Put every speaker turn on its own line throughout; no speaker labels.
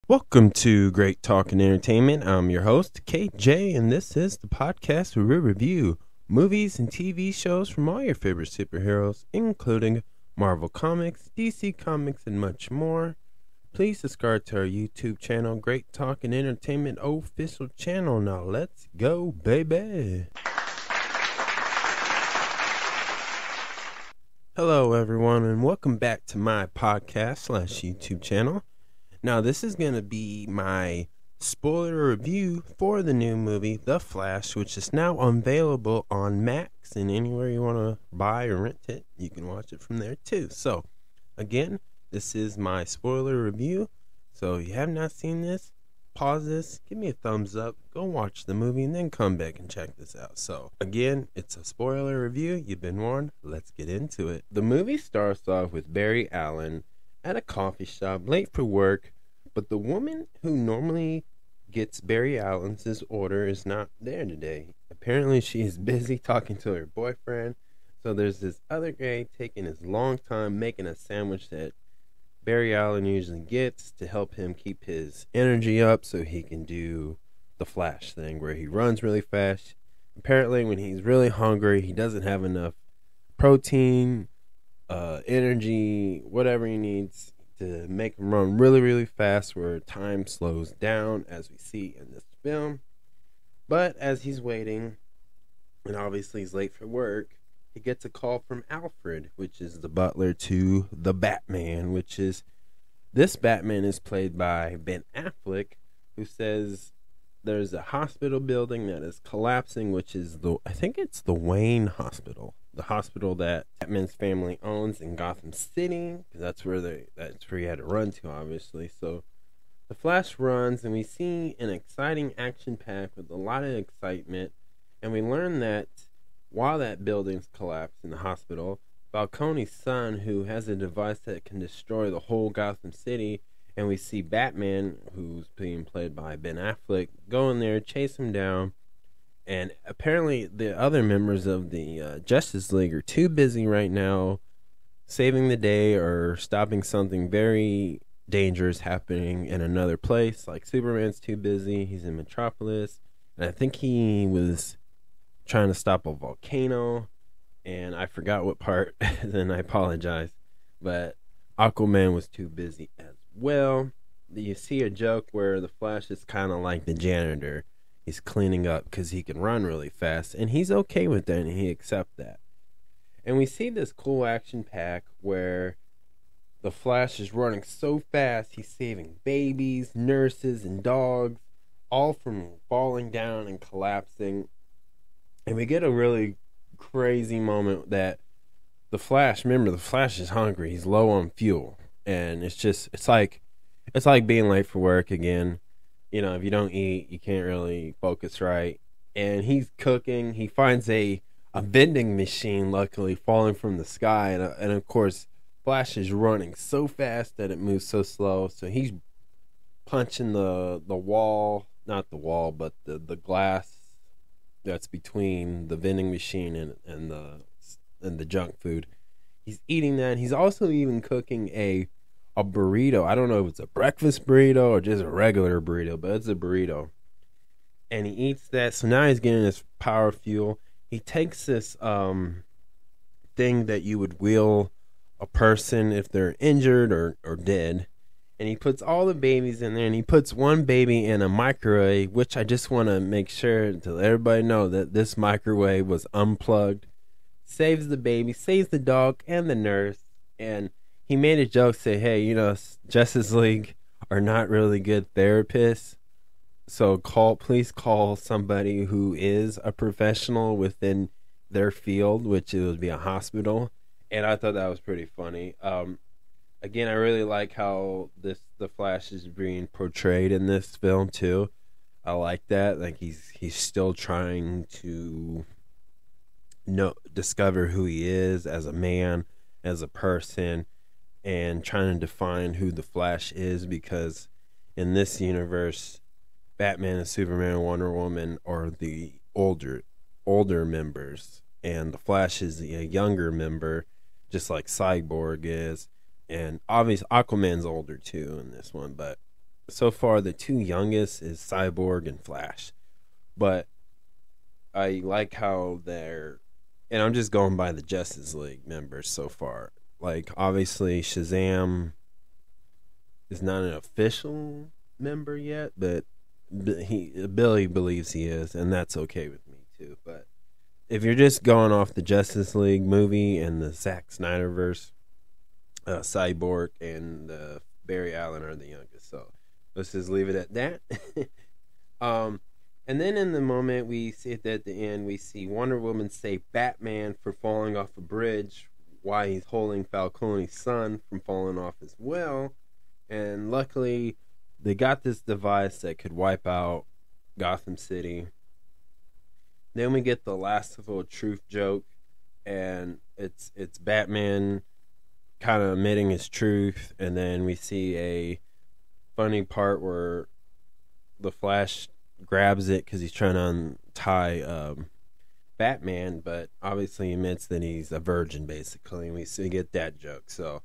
Welcome to Great Talk and Entertainment. I'm your host, KJ, and this is the podcast where we review movies and TV shows from all your favorite superheroes, including Marvel Comics, DC Comics, and much more. Please subscribe to our YouTube channel, Great Talk and Entertainment official channel. Now let's go, baby. Hello, everyone, and welcome back to my podcast / YouTube channel. Now, this is going to be my spoiler review for the new movie, The Flash, which is now available on Max, and anywhere you want to buy or rent it, you can watch it from there too. So, again, this is my spoiler review. So, if you have not seen this, pause this, give me a thumbs up, go watch the movie, and then come back and check this out. So, again, it's a spoiler review. You've been warned. Let's get into it. The movie starts off with Barry Allen at a coffee shop late for work, but the woman who normally gets Barry Allen's order is not there today. Apparently she is busy talking to her boyfriend, so there's this other guy taking his long time making a sandwich that Barry Allen usually gets to help him keep his energy up so he can do the Flash thing where he runs really fast. Apparently when he's really hungry, he doesn't have enough protein, energy, whatever he needs to make him run really, really fast where time slows down as we see in this film. But as he's waiting, and obviously he's late for work, he gets a call from Alfred, which is the butler to the Batman, this Batman is played by Ben Affleck, who says there's a hospital building that is collapsing, which is I think it's the Wayne Hospital. The hospital that Batman's family owns in Gotham City, because that's where he had to run to, obviously. So the Flash runs, and we see an exciting action pack with a lot of excitement, and we learn that while that building's collapsed in the hospital, Falcone's son, who has a device that can destroy the whole Gotham City, and we see Batman, who's being played by Ben Affleck, go in there, chase him down. And apparently the other members of the Justice League are too busy right now saving the day or stopping something very dangerous happening in another place. Like Superman's too busy. He's in Metropolis. And I think he was trying to stop a volcano. And I forgot what part, and I apologize. But Aquaman was too busy as well. You see a joke where the Flash is kind of like the janitor. He's cleaning up because he can run really fast, and he's okay with that, and he accepts that. And we see this cool action pack where the Flash is running so fast, he's saving babies, nurses, and dogs, all from falling down and collapsing. And we get a really crazy moment that the Flash is hungry, he's low on fuel, and it's like being late for work again. You know, if you don't eat, you can't really focus right. And he's cooking. He finds a vending machine, luckily, falling from the sky. And of course, Flash is running so fast that it moves so slow. So he's punching the wall, not the wall, but the glass that's between the vending machine and the junk food. He's eating that. He's also even cooking a burrito. I don't know if it's a breakfast burrito or just a regular burrito, but it's a burrito. And he eats that. So now he's getting this power fuel. He takes this thing that you would wheel a person if they're injured or dead. And he puts all the babies in there, and he puts one baby in a microwave, which I just want to make sure to let everybody know that this microwave was unplugged. Saves the baby, saves the dog and the nurse. And he made a joke, say, hey, Justice League are not really good therapists, so please call somebody who is a professional within their field, which it would be a hospital. And I thought that was pretty funny. Again, I really like how the Flash is being portrayed in this film too. I like that. Like he's still trying to discover who he is as a man, as a person, and trying to define who the Flash is, because in this universe, Batman and Superman and Wonder Woman are the older members, and the Flash is a younger member, just like Cyborg is. And obviously Aquaman's older too in this one, but so far the two youngest is Cyborg and Flash, but I like how they're, and I'm just going by the Justice League members so far. Like, obviously, Shazam is not an official member yet, but Billy believes he is, and that's okay with me too. But if you're just going off the Justice League movie and the Zack Snyderverse, Cyborg and Barry Allen are the youngest. So let's just leave it at that. And then in the moment we see it at the end, we see Wonder Woman save Batman for falling off a bridge while he's holding Falcone's son from falling off as well. And luckily, they got this device that could wipe out Gotham City. Then we get the Lastival truth joke, and it's Batman kind of admitting his truth, and then we see a funny part where the Flash grabs it because he's trying to untie Batman, but obviously admits that he's a virgin, basically, and we get that joke. So,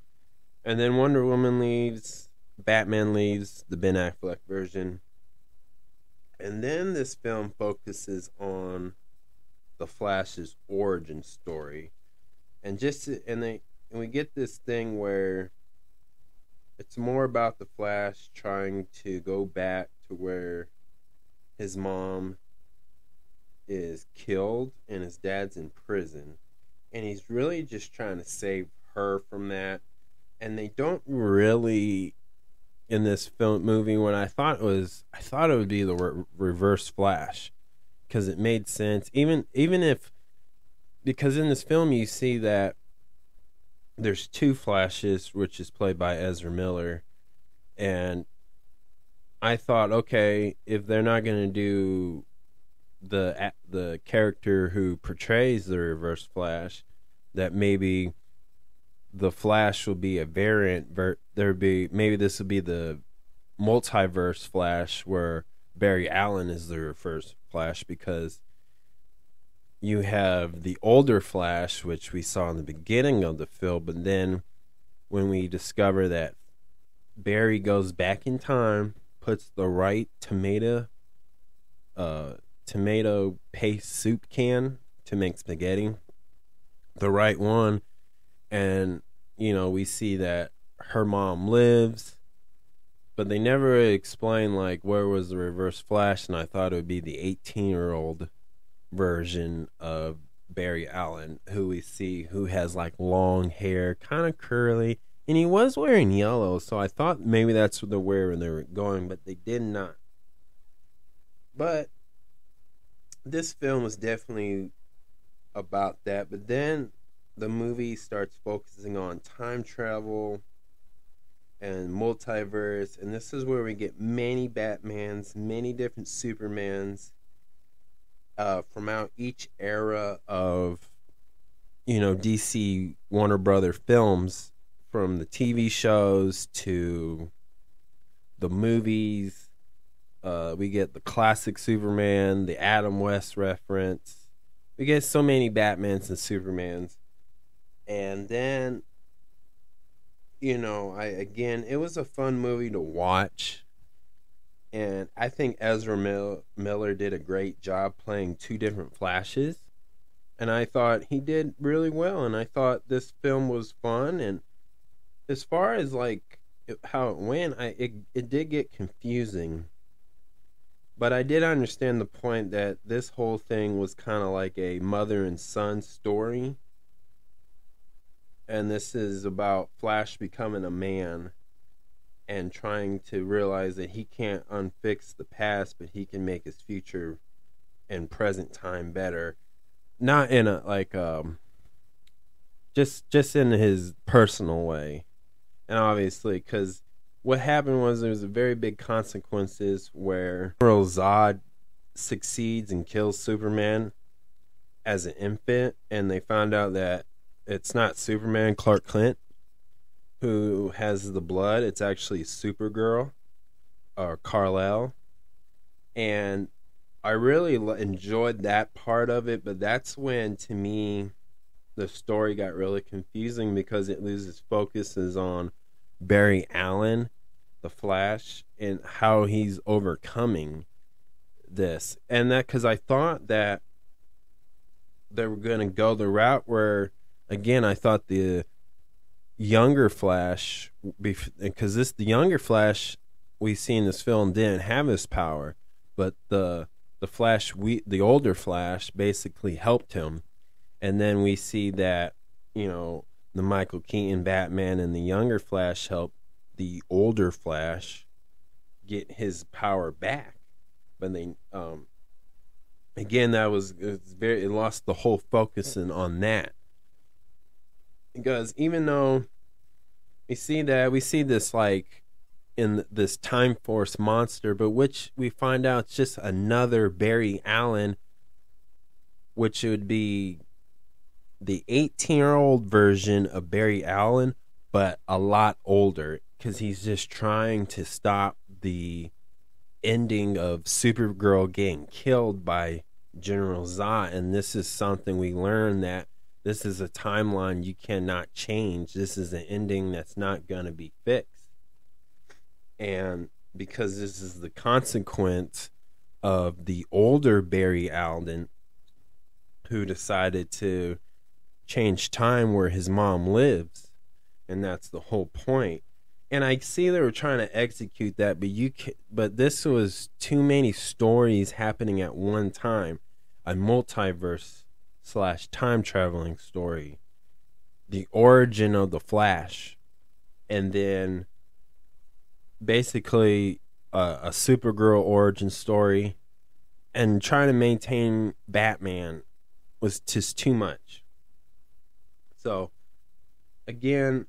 and then Wonder Woman leaves, Batman leaves, the Ben Affleck version, and then this film focuses on the Flash's origin story, and we get this thing where it's more about the Flash trying to go back to where his mom is killed and his dad's in prison, and he's really just trying to save her from that. And they don't really, in this movie, when I thought it would be the reverse Flash, because it made sense, even if, because in this film you see that there's two Flashes, which is played by Ezra Miller, and I thought, okay, if they're not going to do the character who portrays the Reverse Flash, that maybe the Flash will be a variant. Maybe this will be the multiverse Flash, where Barry Allen is the Reverse Flash, because you have the older Flash, which we saw in the beginning of the film, but then when we discover that Barry goes back in time, puts the right tomato paste soup can to make spaghetti, the right one, and we see that her mom lives, but they never really explain like where was the Reverse Flash, and I thought it would be the 18-year-old version of Barry Allen, who we see, who has like long hair, kind of curly, and he was wearing yellow, so I thought maybe that's where they were going, but they did not. But this film was definitely about that, but then the movie starts focusing on time travel and multiverse, and this is where we get many Batmans, many different Supermans, from out each era of DC Warner Brother films, from the TV shows to the movies. We get the classic Superman, the Adam West reference. We get so many Batmans and Supermans. And then, it was a fun movie to watch. And I think Ezra Miller did a great job playing two different Flashes. And I thought he did really well. And I thought this film was fun. And as far as like how it went, it did get confusing. But I did understand the point that this whole thing was kind of like a mother and son story. And this is about Flash becoming a man and trying to realize that he can't unfix the past, but he can make his future and present time better. Not in a like just in his personal way. And obviously, because what happened was there was a very big consequences where General Zod succeeds and kills Superman as an infant, and they found out that it's not Superman, Clark Kent, who has the blood. It's actually Supergirl, or Kal-El. And I really enjoyed that part of it, but that's when, to me, the story got really confusing, because it loses focuses on Barry Allen the Flash and how he's overcoming this. And that because I thought that they were going to go the route where, again, I thought the younger Flash, because the younger Flash we see in this film didn't have his power, but the Flash, the older Flash, basically helped him. And then we see that, you know, the Michael Keaton Batman and the younger Flash helped the older Flash get his power back. But they, again, it lost the whole focus on that. Because even though we see this like in this Time Force monster, but which we find out it's just another Barry Allen, which would be the 18-year-old version of Barry Allen, but a lot older, because he's just trying to stop the ending of Supergirl getting killed by General Zod. And this is something we learn, that this is a timeline you cannot change. This is an ending that's not going to be fixed. And because this is the consequence of the older Barry Allen, who decided to change time where his mom lives. And that's the whole point. And I see they were trying to execute that, but this was too many stories happening at one time. A multiverse / time traveling story. The origin of the Flash. And then basically a Supergirl origin story. And trying to maintain Batman was just too much. So, again,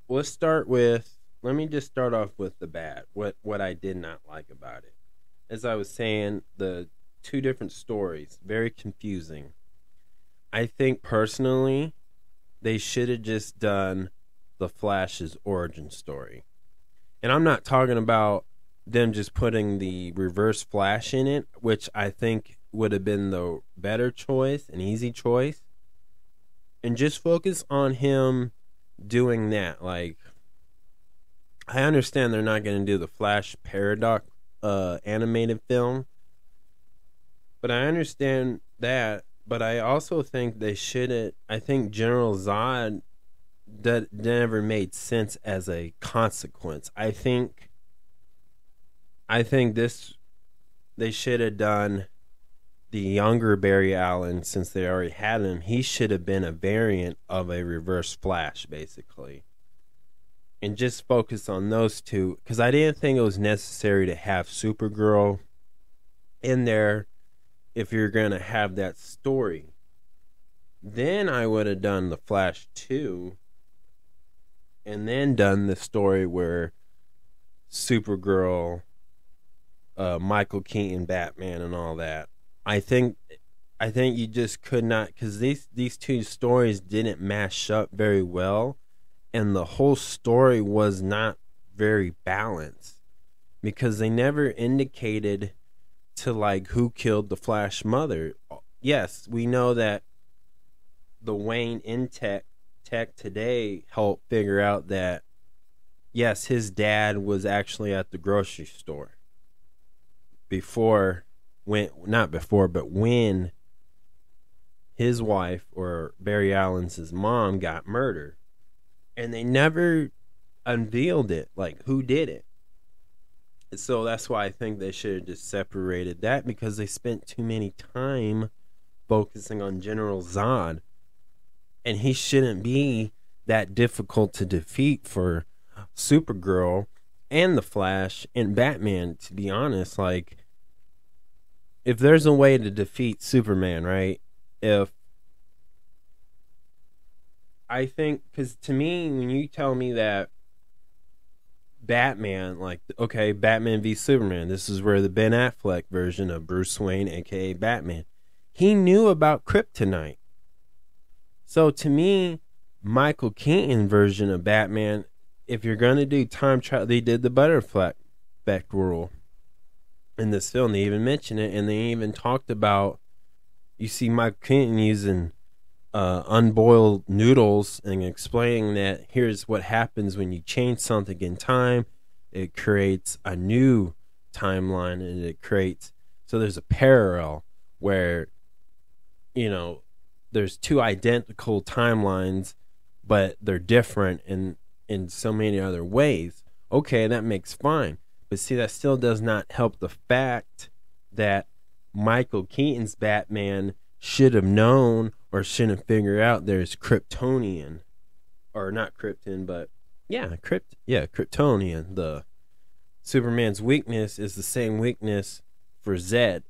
let me just start off with the bad. What I did not like about it. As I was saying, the two different stories, very confusing. I think personally, they should have just done the Flash's origin story. And I'm not talking about them just putting the Reverse Flash in it, which I think would have been the better choice, an easy choice. And just focus on him doing that. Like, I understand they're not going to do the Flash Paradox animated film, but I understand that. But I also think they shouldn't. I think General Zod that never made sense as a consequence. I think this, they should have done the younger Barry Allen, since they already had him. He should have been a variant of a Reverse Flash, basically. And just focus on those two, because I didn't think it was necessary to have Supergirl in there if you're going to have that story. Then I would have done the Flash 2, and then done the story where Supergirl, Michael Keaton, Batman, and all that. I think you just could not, because these two stories didn't mash up very well, and the whole story was not very balanced, because they never indicated to like who killed the Flash mother. Yes, we know that the Wayne Tech today helped figure out that yes, his dad was actually at the grocery store when his wife, or Barry Allen's mom, got murdered. And they never unveiled it, like who did it. And so that's why I think they should have just separated that, because they spent too many time focusing on General Zod. And he shouldn't be that difficult to defeat for Supergirl and the Flash and Batman, to be honest. Like, if there's a way to defeat Superman, right? I think, because to me, when you tell me that Batman, like, okay, Batman v Superman, this is where the Ben Affleck version of Bruce Wayne, aka Batman, he knew about kryptonite. So to me, Michael Keaton version of Batman, if you're going to do time travel, they did the butterfly effect rule in this film. They even mentioned it, and they even talked about, you see Michael Keaton using unboiled noodles and explaining that here's what happens when you change something in time. it creates a new timeline, and it creates, so there's a parallel where, you know, there's two identical timelines, but they're different in so many other ways. Okay, that makes fine. But see, that still does not help the fact that Michael Keaton's Batman should have known or shouldn't figure out there's Kryptonian. Or not Krypton, but Kryptonian. The Superman's weakness is the same weakness for Zed.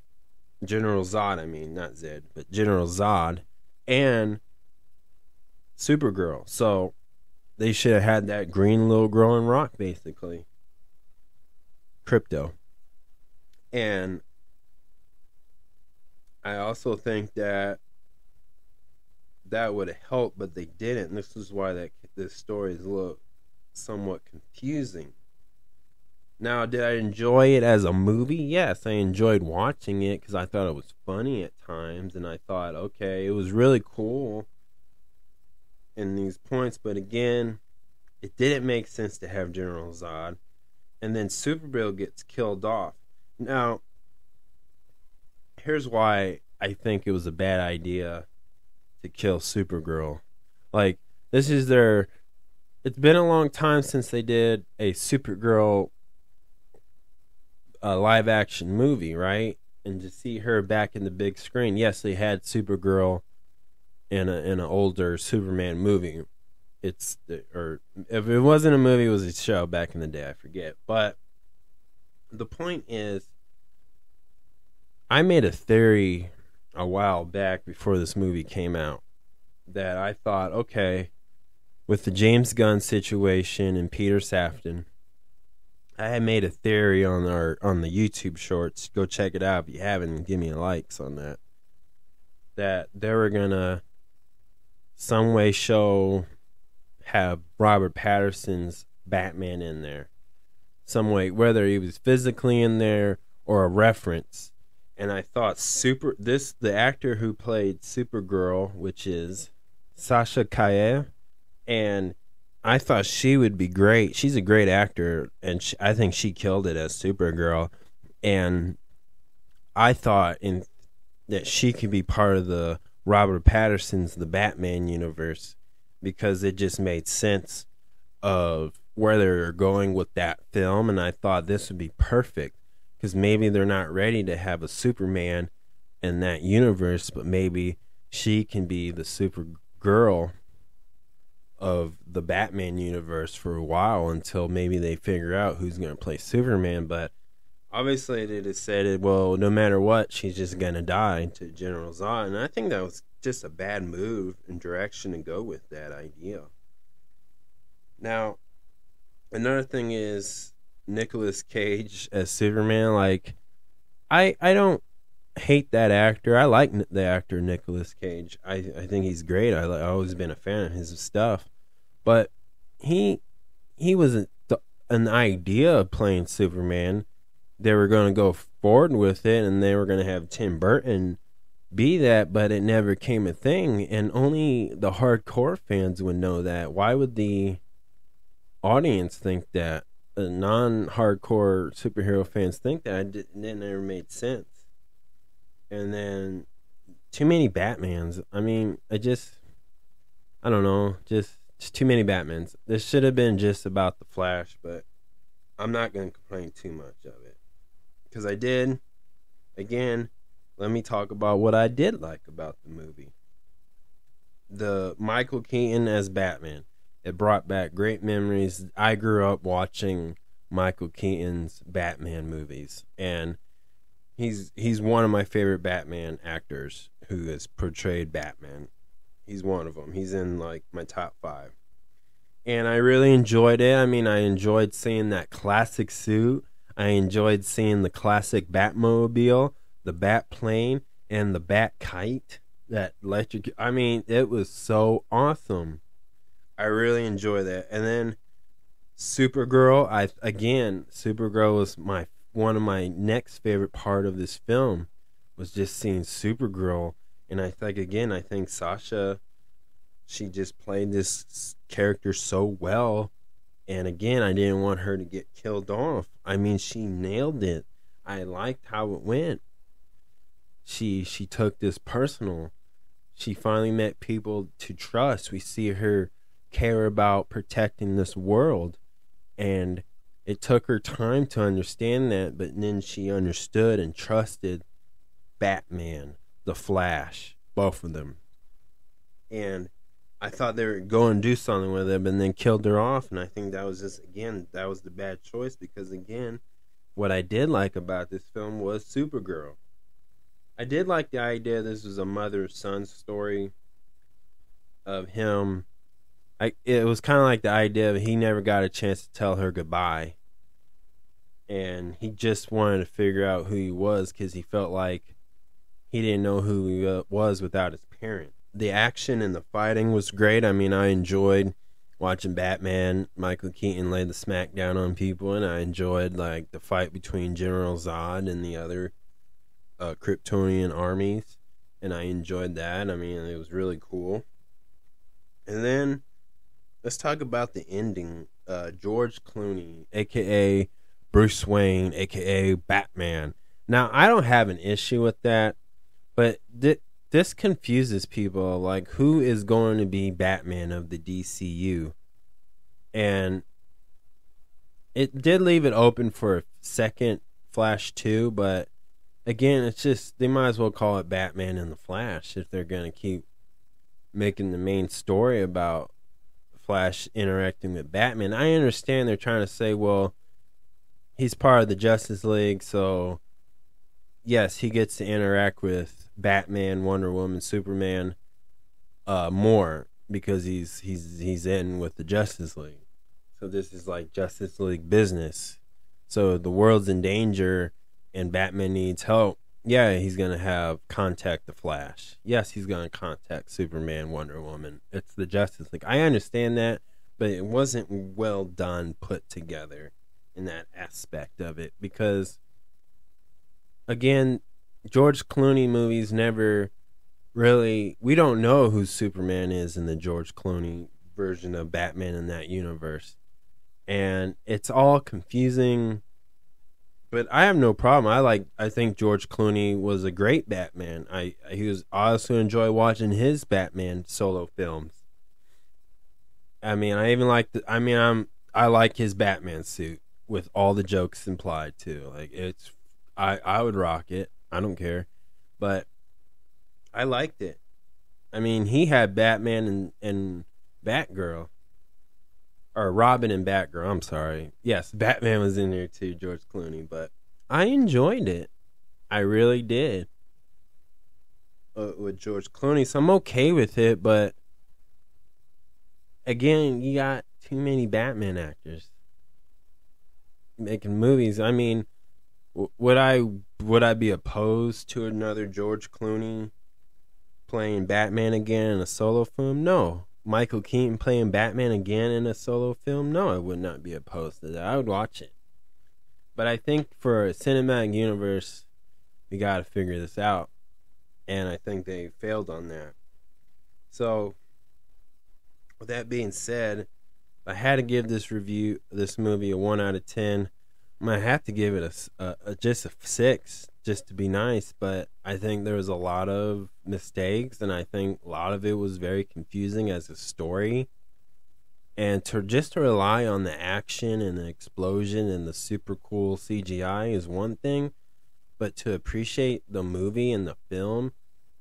General Zod, I mean, not Zed, but General Zod and Supergirl. So they should have had that green little growing rock, basically. Crypto. And I also think that would have helped, but they didn't. And this is why this story is a little somewhat confusing. Now, did I enjoy it as a movie? Yes, I enjoyed watching it because I thought it was funny at times, and I thought, okay, it was really cool in these points, but again, it didn't make sense to have General Zod, and then Supergirl gets killed off. Now, here's why I think it was a bad idea to kill Supergirl. Like, this is it's been a long time since they did a Supergirl live action movie, right? And to see her back in the big screen, yes, they had Supergirl in an older Superman movie. Or if it wasn't a movie, it was a show back in the day, I forget. But the point is, I made a theory a while back before this movie came out that I thought, okay, with the James Gunn situation and Peter Safran, I had made a theory on the YouTube shorts. Go check it out if you haven't, and give me likes on that. That they were gonna some way have Robert Pattinson's Batman in there, some way, whether he was physically in there or a reference. And I thought the actor who played Supergirl, which is Sasha Calle, and I thought she would be great. She's a great actor, and I think she killed it as Supergirl. And I thought that she could be part of the Robert Pattinson's The Batman universe, because it just made sense of where they're going with that film. And I thought this would be perfect, because maybe they're not ready to have a Superman in that universe, but maybe she can be the Supergirl of the Batman universe for a while, until maybe they figure out who's going to play Superman. But obviously they decided, well, no matter what, she's just going to die to General Zod. And I think that was just a bad move and direction to go with that idea. Now, another thing is Nicolas Cage as Superman. Like, I don't hate that actor. I like the actor Nicolas Cage. I think he's great. I've always been a fan of his stuff. But he was an idea of playing Superman. They were going to go forward with it, and they were going to have Tim Burton be that, but it never came a thing, and only the hardcore fans would know that. Why would the audience think that? The non-hardcore superhero fans think that. It never made sense. And then too many Batmans. I mean, I don't know, just too many Batmans. This should have been just about the Flash, but I'm not going to complain too much of it, because I did. Again, let me talk about what I did like about the movie. The Michael Keaton as Batman. It brought back great memories. I grew up watching Michael Keaton's Batman movies, and he's one of my favorite Batman actors who has portrayed Batman. He's one of them. He's in like my top 5. And I really enjoyed it. I mean, I enjoyed seeing that classic suit. I enjoyed seeing the classic Batmobile, the Batplane, and the Bat-Kite. That electric. I mean, it was so awesome. I really enjoy that. And then Supergirl. Supergirl was one of my next favorite part of this film, was just seeing Supergirl. And I think Sasha, she just played this character so well And again, I didn't want her to get killed off. I mean, she nailed it. I liked how it went. She took this personal. She finally met people to trust. We see her care about protecting this world. And it took her time to understand that, but then she understood and trusted Batman, the Flash, both of them. And I thought they were going to do something with it, but then killed her off. And I think that was just, again, that was the bad choice because, again, what I did like about this film was Supergirl. I did like the idea this was a mother-son story of him. It was kind of like the idea of he never got a chance to tell her goodbye. And he just wanted to figure out who he was because he felt like he didn't know who he was without his parent. The action and the fighting was great. I mean, I enjoyed watching Batman, Michael Keaton lay the smackdown on people, and I enjoyed like the fight between General Zod and the other Kryptonian armies, and I enjoyed that. I mean, it was really cool. And then let's talk about the ending. George Clooney, aka Bruce Wayne, aka Batman. Now, I don't have an issue with that, but this confuses people. Like, who is going to be Batman of the DCU? And it did leave it open for a second Flash 2, but again, it's just, they might as well call it Batman and the Flash if they're going to keep making the main story about Flash interacting with Batman. I understand they're trying to say, well, he's part of the Justice League, so yes, he gets to interact with Batman, Wonder Woman, Superman more because he's in with the Justice League. So this is like Justice League business. So the world's in danger and Batman needs help. Yeah, he's going to contact the Flash. Yes, he's going to contact Superman, Wonder Woman. It's the Justice League. I understand that, but it wasn't well done, put together in that aspect of it. Because, again, George Clooney movies never really... We don't know who Superman is in the George Clooney version of Batman in that universe. And it's all confusing. But I have no problem. I think George Clooney was a great Batman. I also enjoy watching his Batman solo films. I mean, I like his Batman suit with all the jokes implied too. Like I would rock it. I don't care. But I liked it. I mean, he had Batman and Batgirl. Or Robin and Batgirl, I'm sorry. Yes, Batman was in there too, George Clooney, but I enjoyed it. I really did. With George Clooney, so I'm okay with it, but again, you got too many Batman actors making movies. I mean, would I be opposed to another George Clooney playing Batman again in a solo film? No. Michael Keaton playing Batman again in a solo film? No, I would not be opposed to that. I would watch it. But I think for a cinematic universe, we got to figure this out. And I think they failed on that. So, with that being said, if I had to give this movie a 1 out of 10, I'm going to have to give it just a 6, just to be nice. But I think there was a lot of mistakes, and I think a lot of it was very confusing as a story. And to rely on the action and the explosion and the super cool CGI is one thing, but to appreciate the movie and the film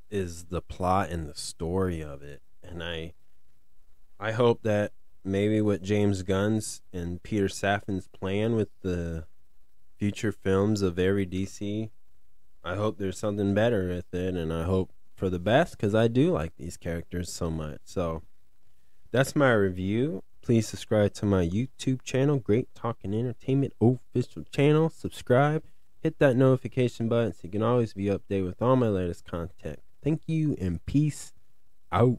is the plot and the story of it. And I hope that maybe what James Gunn's and Peter Safran's plan with the future films of every DC, I hope there's something better with it, and I hope for the best, because I do like these characters so much. So that's my review. Please subscribe to my YouTube channel, Great Talking Entertainment official channel. Subscribe, hit that notification button so you can always be updated with all my latest content. Thank you and peace out.